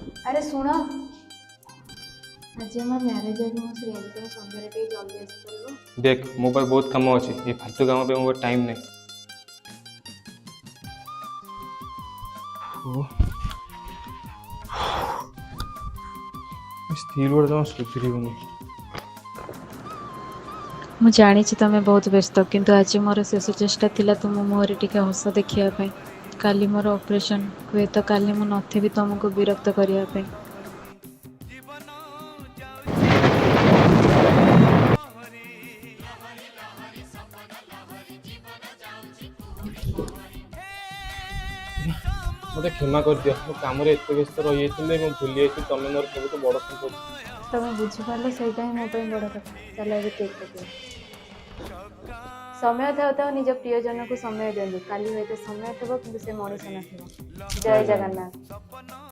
अरे शुण आज आम म्यारेज आज मो श्रेया तो सन्धार टे जल्दी आसी पड़ो। देख मो पास बहुत काम अच्छे ये फालतू काम पे मोर टाइम नहीं। स्थिर गोटे जमा सुधरनी। मु जानी तुम्हें बहुत व्यस्त किंतु आज मोर शेष चेष्टा थिला तुम मुहरे टिके हस देखिया काली मोर ऑपरेशन हुए तो काली मु नथिबी तुमको विरक्त करिया पे। मत क्षमा कर दियो मो काम एत व्यस्त रही भूली जाती तुम मोर सब बड़ संपत्ति। तुम बुझिपार से मो बड़ कथा चल ए केक कटिया समय था था निज प्रियजन को समय दिंतु काली हूँ समय थो कि से मनीष न जय जगन्नाथ।